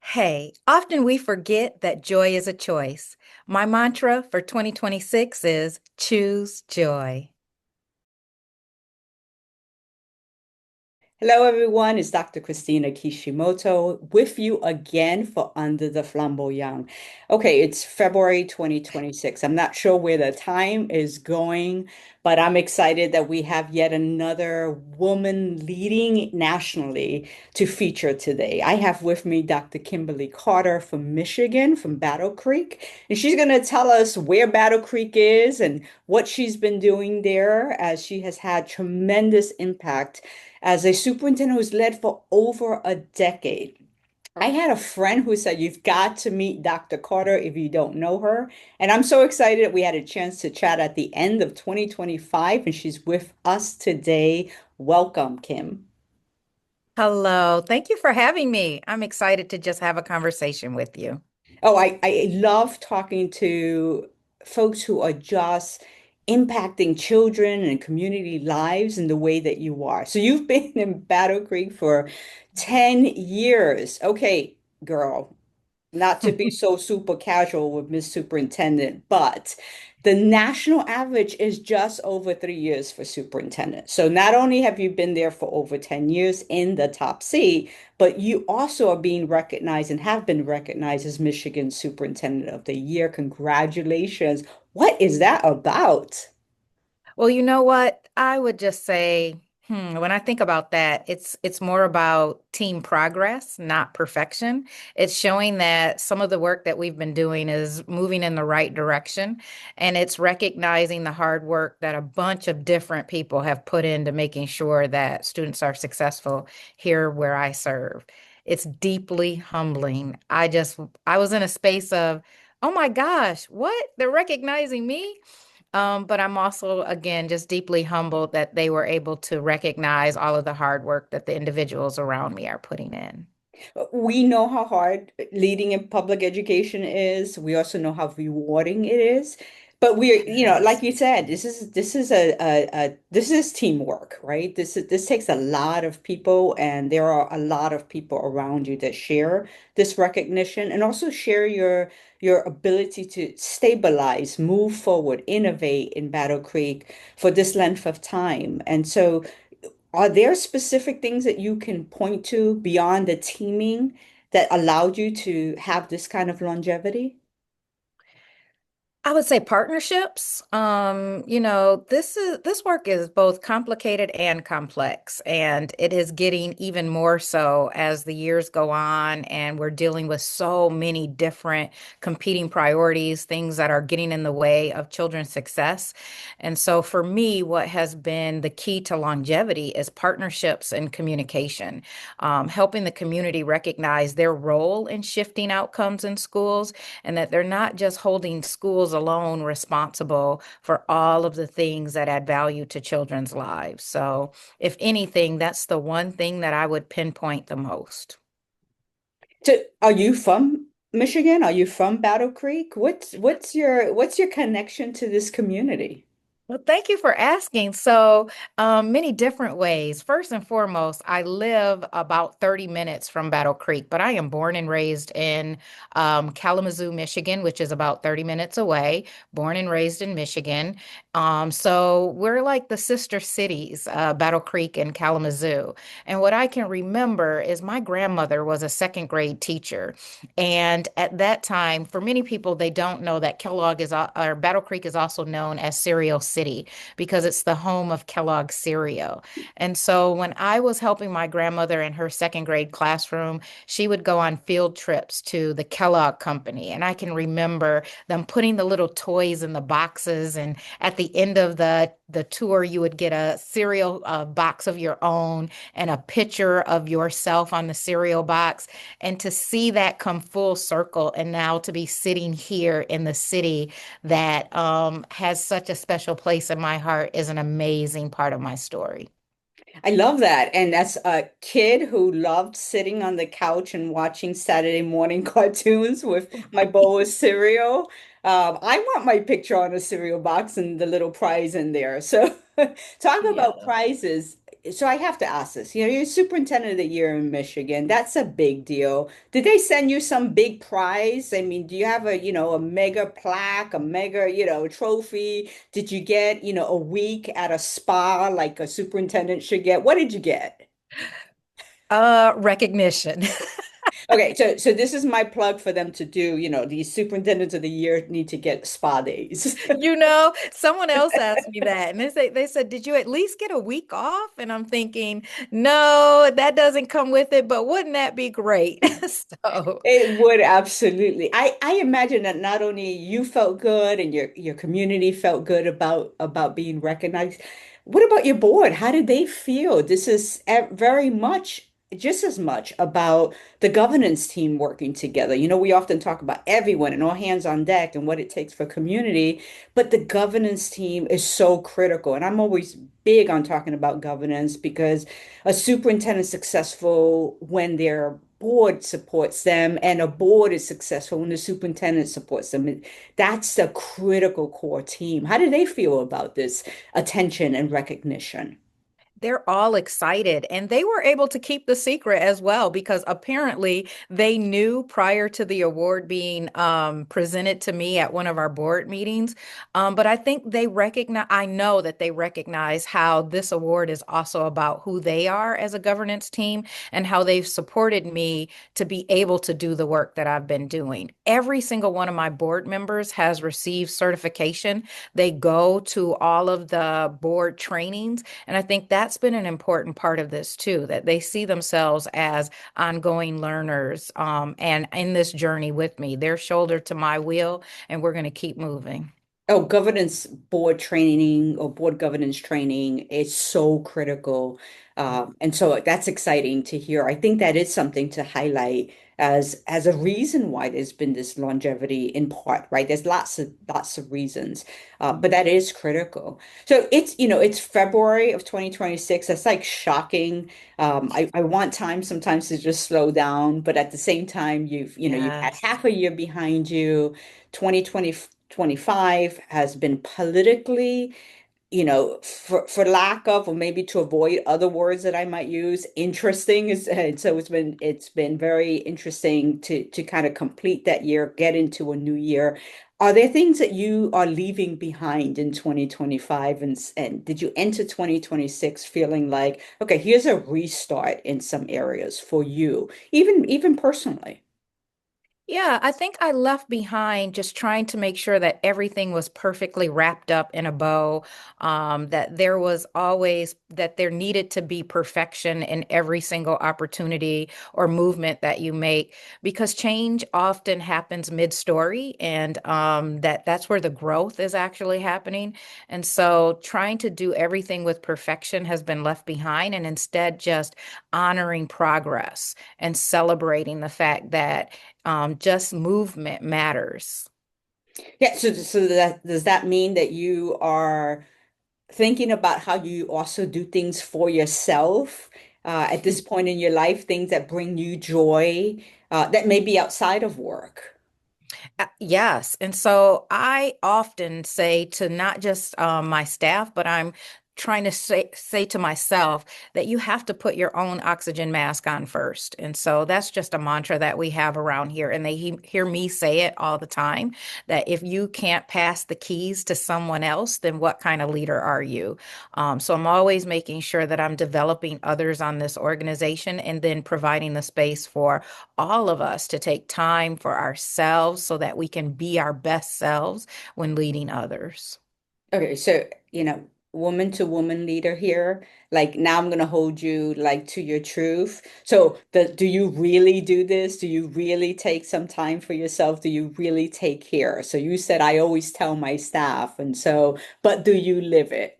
Hey, often we forget that joy is a choice. My mantra for 2026 is choose joy. Hello, everyone. It's Dr. Christina Kishimoto with you again for Under the Flamboyan. Okay, it's February 2026. I'm not sure where the time is going, but I'm excited that we have yet another woman leading nationally to feature today. I have with me Dr. Kimberly Carter from Michigan, from Battle Creek, and she's going to tell us where Battle Creek is and what she's been doing there as she has had tremendous impact as a superintendent who's led for over a decade. I had a friend who said, "You've got to meet Dr. Carter if you don't know her." And I'm so excited that we had a chance to chat at the end of 2025, and she's with us today. Welcome, Kim. Hello, thank you for having me. I'm excited to just have a conversation with you. Oh, I love talking to folks who are just impacting children and community lives in the way that you are. So you've been in Battle Creek for 10 years. Okay, girl, not to be so super casual with Miss Superintendent, but the national average is just over 3 years for superintendent. So not only have you been there for over 10 years in the top seat, but you also are being recognized and have been recognized as Michigan Superintendent of the Year. Congratulations. What is that about? Well, you know what? I would just say, when I think about that, it's more about team progress, not perfection. It's showing that some of the work that we've been doing is moving in the right direction, and it's recognizing the hard work that a bunch of different people have put into making sure that students are successful here where I serve. It's deeply humbling. I was in a space of, oh my gosh, what? They're recognizing me? But I'm also, again, just deeply humbled that they were able to recognize all of the hard work that the individuals around me are putting in. We know how hard leading in public education is. We also know how rewarding it is. But we're, like Yes. you said, this is this is teamwork, right? This takes a lot of people, and there are a lot of people around you that share this recognition and also share your ability to stabilize, move forward, innovate in Battle Creek for this length of time. And so are there specific things that you can point to beyond the teaming that allowed you to have this kind of longevity? I would say partnerships. This work is both complicated and complex, and it is getting even more so as the years go on, and we're dealing with so many different competing priorities, things that are getting in the way of children's success. And so for me, what has been the key to longevity is partnerships and communication, helping the community recognize their role in shifting outcomes in schools and that they're not just holding schools alone responsible for all of the things that add value to children's lives. So, if anything, that's the one thing that I would pinpoint the most. Are you from Michigan? Are you from Battle Creek? What's your connection to this community? Well, thank you for asking. So, many different ways. First and foremost, I live about 30 minutes from Battle Creek, but I am born and raised in Kalamazoo, Michigan, which is about 30 minutes away. Born and raised in Michigan. So, we're like the sister cities, Battle Creek and Kalamazoo. And what I can remember is my grandmother was a second grade teacher. And at that time, for many people, they don't know that or Battle Creek is also known as Cereal City because it's the home of Kellogg cereal. And so when I was helping my grandmother in her second grade classroom, she would go on field trips to the Kellogg company. And I can remember them putting the little toys in the boxes. And at the end of the tour, you would get a cereal box of your own and a picture of yourself on the cereal box. And to see that come full circle and now to be sitting here in the city that has such a special place in my heart is an amazing part of my story. I love that. And as a kid who loved sitting on the couch and watching Saturday morning cartoons with my bowl of cereal, I want my picture on a cereal box and the little prize in there. So, talk about Yeah. prizes. so I have to ask this. You're superintendent of the year in Michigan. That's a big deal. Did they send you some big prize? I mean, do you have a mega plaque, a mega, trophy? Did you get, a week at a spa like a superintendent should get? What did you get? Recognition. Okay, so this is my plug for them to do, these superintendents of the year need to get spa days. Someone else asked me that, and they said, "Did you at least get a week off?" And I'm thinking, "No, that doesn't come with it, but wouldn't that be great?" So, It would absolutely. I imagine that not only you felt good and your community felt good about being recognized. What about your board? How did they feel? This is very much just as much about the governance team working together. We often talk about everyone and all hands on deck and what it takes for community, but the governance team is so critical. And I'm always big on talking about governance because a superintendent is successful when their board supports them, and a board is successful when the superintendent supports them. That's the critical core team. How do they feel about this attention and recognition? they're all excited, and they were able to keep the secret as well because apparently they knew prior to the award being presented to me at one of our board meetings. But I think I know that they recognize how this award is also about who they are as a governance team and how they've supported me to be able to do the work that I've been doing. Every single one of my board members has received certification. They go to all of the board trainings. And I think that's been an important part of this too, that they see themselves as ongoing learners, and in this journey with me. They're shoulder to my wheel, and we're going to keep moving. Oh, governance board training or board governance training is so critical. And so that's exciting to hear. I think that is something to highlight as a reason why there's been this longevity in part, right? There's lots of reasons. But that is critical. So it's February of 2026. That's like shocking. I want time sometimes to just slow down, but at the same time, you've had Yes. half a year behind you. 2025 has been politically, for lack of, or maybe to avoid other words that I might use, interesting is, and so it's been very interesting to kind of complete that year, get into a new year. Are there things that you are leaving behind in 2025, and did you enter 2026 feeling like, okay, here's a restart in some areas for you, even personally? Yeah, I think I left behind just trying to make sure that everything was perfectly wrapped up in a bow, that there needed to be perfection in every single opportunity or movement that you make, because change often happens mid-story, and that's where the growth is actually happening. And so trying to do everything with perfection has been left behind, and instead just honoring progress and celebrating the fact that just movement matters. Yeah, so that does that mean that you are thinking about how you also do things for yourself at this point in your life, things that bring you joy that may be outside of work? Yes. And so I often say to not just my staff, but I'm trying to say to myself that you have to put your own oxygen mask on first. And so that's just a mantra that we have around here. And they hear me say it all the time, that if you can't pass the keys to someone else, then what kind of leader are you? So I'm always making sure that I'm developing others on this organization and then providing the space for all of us to take time for ourselves so that we can be our best selves when leading others. Okay, so woman to woman leader here. Like now I'm gonna hold you like to your truth. So do you really do this? Do you really take some time for yourself? Do you really take care? So you said I always tell my staff, and so, but do you live it?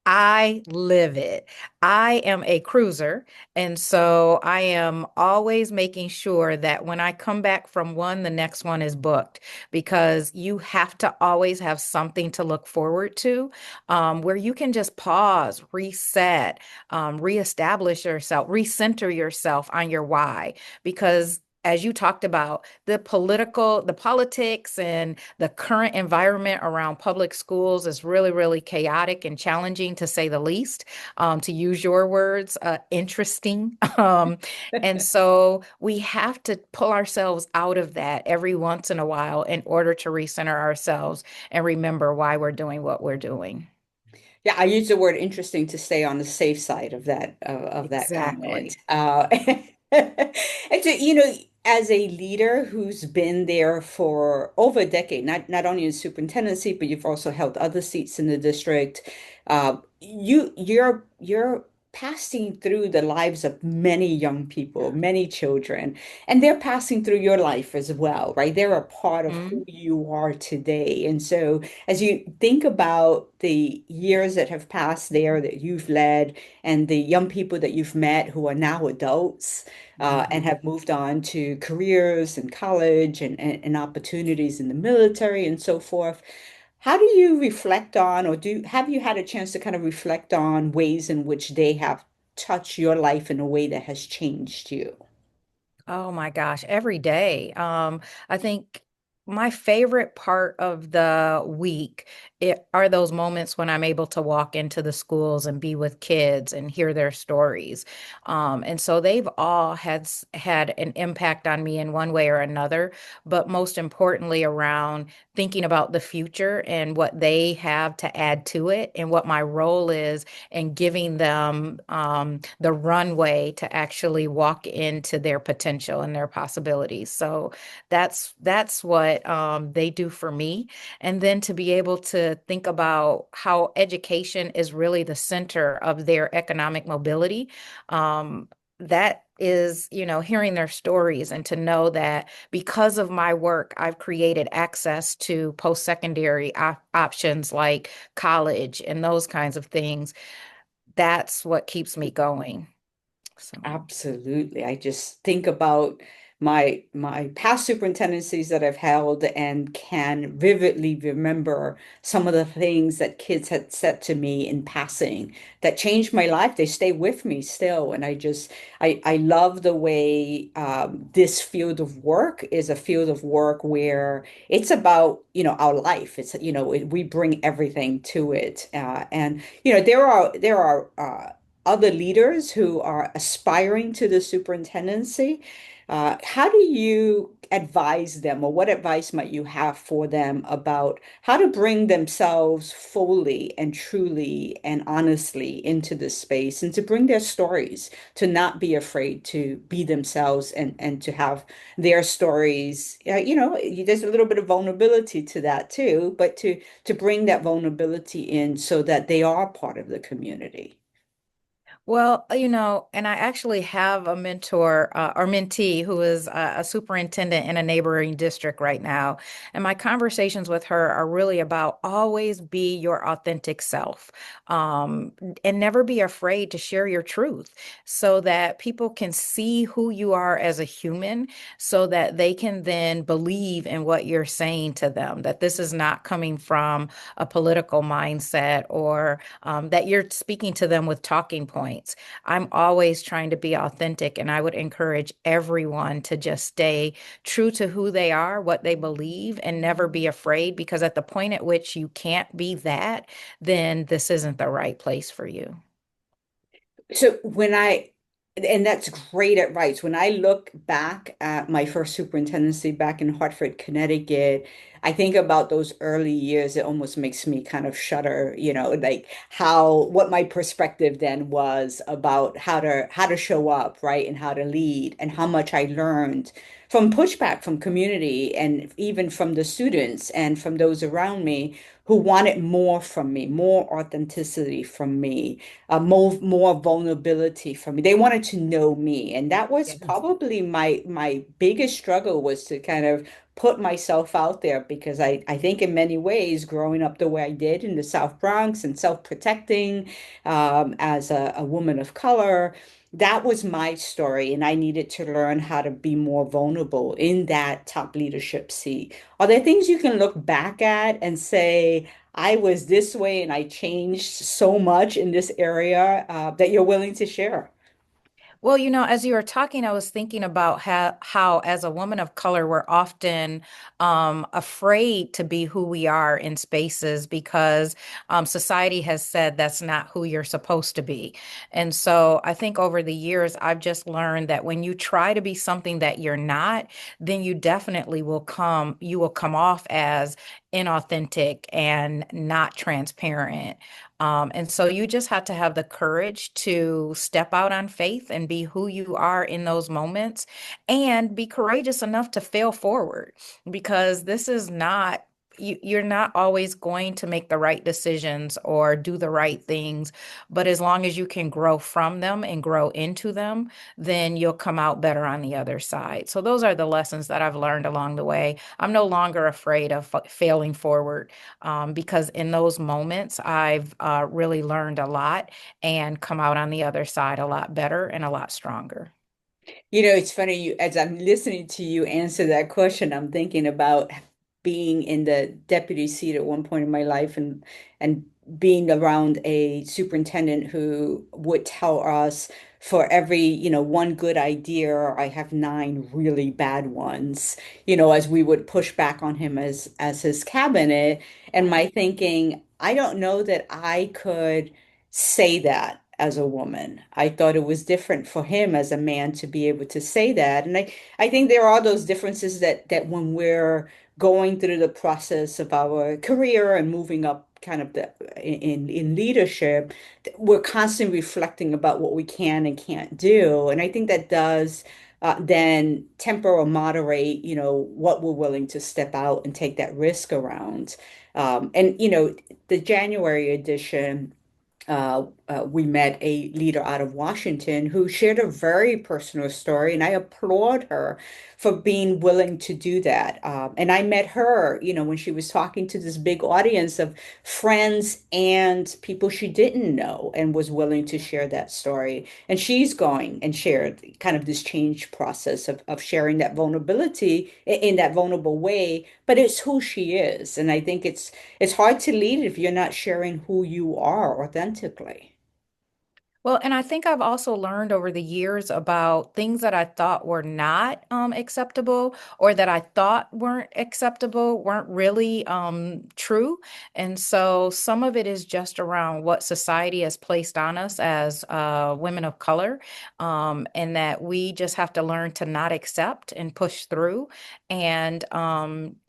I live it. I am a cruiser. And so I am always making sure that when I come back from one, the next one is booked, because you have to always have something to look forward to, where you can just pause, reset, reestablish yourself, recenter yourself on your why. Because as you talked about, the politics and the current environment around public schools is really, really chaotic and challenging, to say the least. To use your words, interesting. And so we have to pull ourselves out of that every once in a while in order to recenter ourselves and remember why we're doing what we're doing. Yeah, I use the word interesting to stay on the safe side of that comment. Exactly. And so, as a leader who's been there for over a decade, not only in superintendency, but you've also held other seats in the district. You're passing through the lives of many young people, many children, and they're passing through your life as well, right? They're a part of who Mhm. you are today, and so as you think about the years that have passed there that you've led and the young people that you've met who are now adults and Mhm. have moved on to careers and college and opportunities in the military and so forth, how do you reflect on, or have you had a chance to kind of reflect on ways in which they have touched your life in a way that has changed you? Oh my gosh, every day. I think my favorite part of the week are those moments when I'm able to walk into the schools and be with kids and hear their stories. And so they've all had an impact on me in one way or another, but most importantly around thinking about the future and what they have to add to it and what my role is, and giving them the runway to actually walk into their potential and their possibilities. So that's what they do for me. And then to be able to think about how education is really the center of their economic mobility. That is, hearing their stories, and to know that because of my work, I've created access to post-secondary options like college and those kinds of things. That's what keeps me going. So, Absolutely. I just think about my past superintendencies that I've held and can vividly remember some of the things that kids had said to me in passing that changed my life. They stay with me still. And I love the way this field of work is a field of work where it's about, our life. It's, we bring everything to it. And, there are other leaders who are aspiring to the superintendency. How do you advise them, or what advice might you have for them about how to bring themselves fully and truly and honestly into this space and to bring their stories, to not be afraid to be themselves and to have their stories? There's a little bit of vulnerability to that too, but to bring that vulnerability in so that they are part of the community. well, and I actually have a mentor or mentee who is a superintendent in a neighboring district right now. And my conversations with her are really about always be your authentic self, and never be afraid to share your truth so that people can see who you are as a human, so that they can then believe in what you're saying to them, that this is not coming from a political mindset, or that you're speaking to them with talking points. I'm always trying to be authentic, and I would encourage everyone to just stay true to who they are, what they believe, and never be afraid, because at the point at which you can't be that, then this isn't the right place for you. So and that's great advice. When I look back at my first superintendency back in Hartford, Connecticut, I think about those early years. It almost makes me kind of shudder, like what my perspective then was about how to show up, right? And how to lead, and how much I learned from pushback from community and even from the students and from those around me who wanted more from me, more authenticity from me, more vulnerability from me. They wanted to know me, and that was Yes. probably my biggest struggle, was to kind of put myself out there, because I think in many ways, growing up the way I did in the South Bronx and self-protecting as a woman of color, that was my story, and I needed to learn how to be more vulnerable in that top leadership seat. Are there things you can look back at and say, I was this way and I changed so much in this area that you're willing to share? Well, as you were talking, I was thinking about how as a woman of color, we're often afraid to be who we are in spaces because society has said that's not who you're supposed to be. And so I think over the years, I've just learned that when you try to be something that you're not, then you will come off as inauthentic and not transparent. And so you just have to have the courage to step out on faith and be who you are in those moments and be courageous enough to fail forward because this is not. You're not always going to make the right decisions or do the right things, but as long as you can grow from them and grow into them, then you'll come out better on the other side. So those are the lessons that I've learned along the way. I'm no longer afraid of failing forward because in those moments, I've really learned a lot and come out on the other side a lot better and a lot stronger. It's funny, as I'm listening to you answer that question, I'm thinking about being in the deputy seat at one point in my life and being around a superintendent who would tell us for every, one good idea, I have nine really bad ones, as we would push back on him as his cabinet. And my thinking, I don't know that I could say that as a woman. I thought it was different for him as a man to be able to say that. And I think there are those differences that when we're going through the process of our career and moving up kind of in leadership, we're constantly reflecting about what we can and can't do. And I think that does then temper or moderate, what we're willing to step out and take that risk around. And the January edition we met a leader out of Washington who shared a very personal story, and I applaud her for being willing to do that. And I met her, when she was talking to this big audience of friends and people she didn't know, and was willing to share that story. And she's going and shared kind of this change process of sharing that vulnerability in that vulnerable way, but it's who she is. And I think it's hard to lead if you're not sharing who you are authentically. Well, and I think I've also learned over the years about things that I thought were not acceptable or that I thought weren't acceptable weren't really true. And so some of it is just around what society has placed on us as women of color, and that we just have to learn to not accept and push through and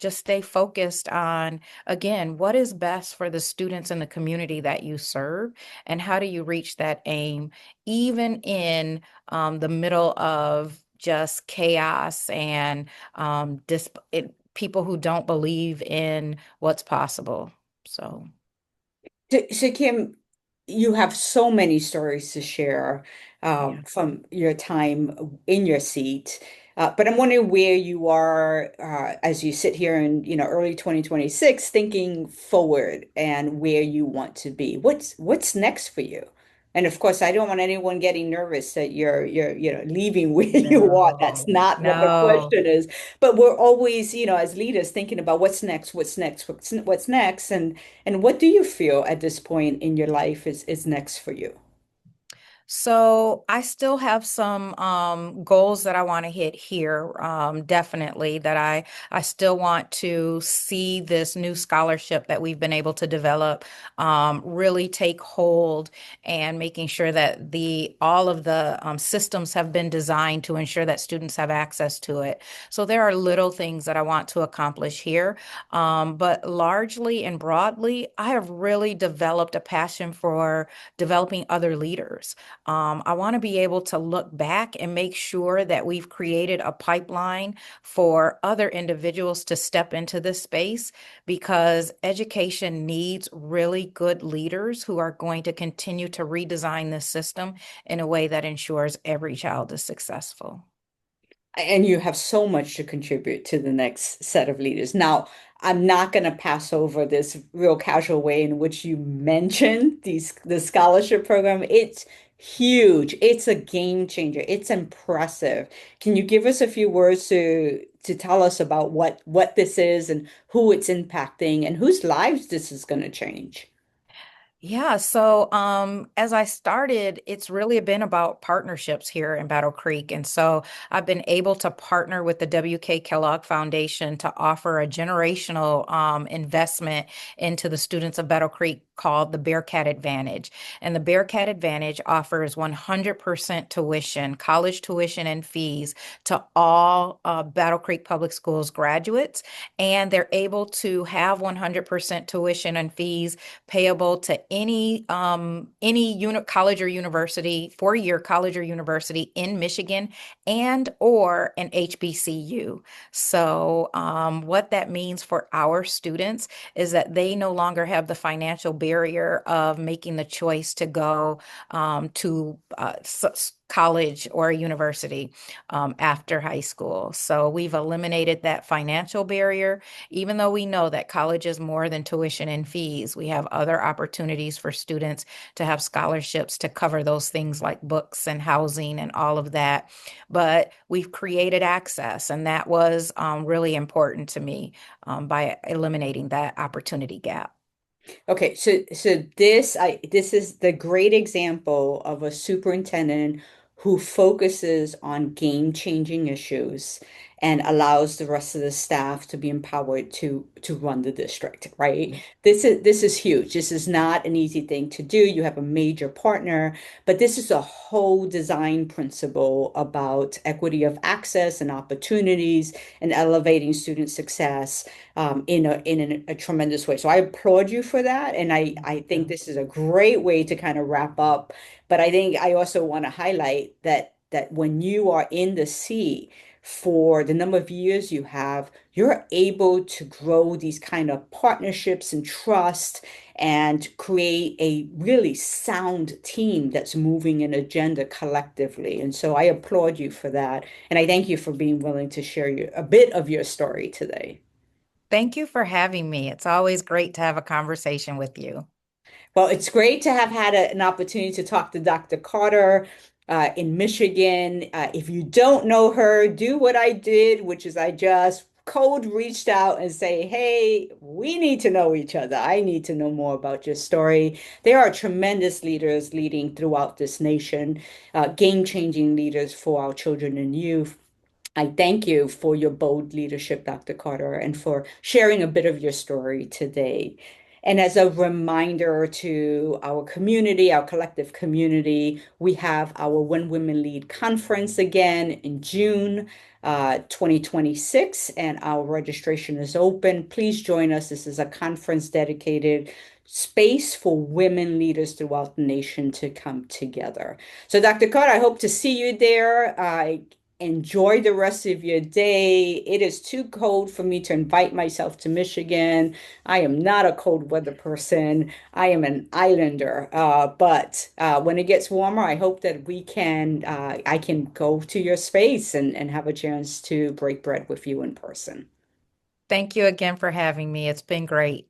just stay focused on, again, what is best for the students in the community that you serve and how do you reach that aim, even in the middle of just chaos and people who don't believe in what's possible. So. So, Kim, you have so many stories to share Yeah. from your time in your seat. But I'm wondering where you are as you sit here in, early 2026, thinking forward and where you want to be. What's next for you? And of course, I don't want anyone getting nervous that you're leaving where you are. That's No, not what the no. question is. But we're always, as leaders, thinking about what's next, what's next, and what do you feel at this point in your life is next for you? So I still have some goals that I want to hit here. Definitely that I still want to see this new scholarship that we've been able to develop really take hold and making sure that the all of the systems have been designed to ensure that students have access to it. So there are little things that I want to accomplish here, but largely and broadly, I have really developed a passion for developing other leaders. I want to be able to look back and make sure that we've created a pipeline for other individuals to step into this space because education needs really good leaders who are going to continue to redesign this system in a way that ensures every child is successful. And you have so much to contribute to the next set of leaders. Now, I'm not going to pass over this real casual way in which you mentioned the scholarship program. It's huge. It's a game changer. It's impressive. Can you give us a few words to tell us about what this is and who it's impacting and whose lives this is going to change? Yeah, so as I started, it's really been about partnerships here in Battle Creek. And so I've been able to partner with the W.K. Kellogg Foundation to offer a generational investment into the students of Battle Creek called the Bearcat Advantage. And the Bearcat Advantage offers 100% tuition, college tuition and fees to all Battle Creek Public Schools graduates. And they're able to have 100% tuition and fees payable to any unit college or university, 4-year college or university in Michigan and or an HBCU. So what that means for our students is that they no longer have the financial barrier of making the choice to go to college or a university after high school. So we've eliminated that financial barrier. Even though we know that college is more than tuition and fees, we have other opportunities for students to have scholarships to cover those things like books and housing and all of that. But we've created access, and that was really important to me by eliminating that opportunity gap. Okay, so this is the great example of a superintendent who focuses on game-changing issues and allows the rest of the staff to be empowered to run the district, right? This is huge. This is not an easy thing to do. You have a major partner, but this is a whole design principle about equity of access and opportunities and elevating student success in a tremendous way. So I applaud you for that, and I think this is a great way to kind of wrap up. But I think I also want to highlight that when you are in the sea for the number of years you have, you're able to grow these kind of partnerships and trust and create a really sound team that's moving an agenda collectively. And so I applaud you for that. And I thank you for being willing to share a bit of your story today. Thank you for having me. It's always great to have a conversation with you. Well, it's great to have had an opportunity to talk to Dr. Carter in Michigan. If you don't know her, do what I did, which is I just cold reached out and say, hey, we need to know each other. I need to know more about your story. There are tremendous leaders leading throughout this nation, game-changing leaders for our children and youth. I thank you for your bold leadership, Dr. Carter, and for sharing a bit of your story today. And as a reminder to our community, our collective community, we have our When Women Lead conference again in June 2026, and our registration is open. Please join us. This is a conference dedicated space for women leaders throughout the nation to come together. So, Dr. Carter, I hope to see you there. Enjoy the rest of your day. It is too cold for me to invite myself to Michigan. I am not a cold weather person. I am an islander. But when it gets warmer, I hope that I can go to your space and have a chance to break bread with you in person. Thank you again for having me. It's been great.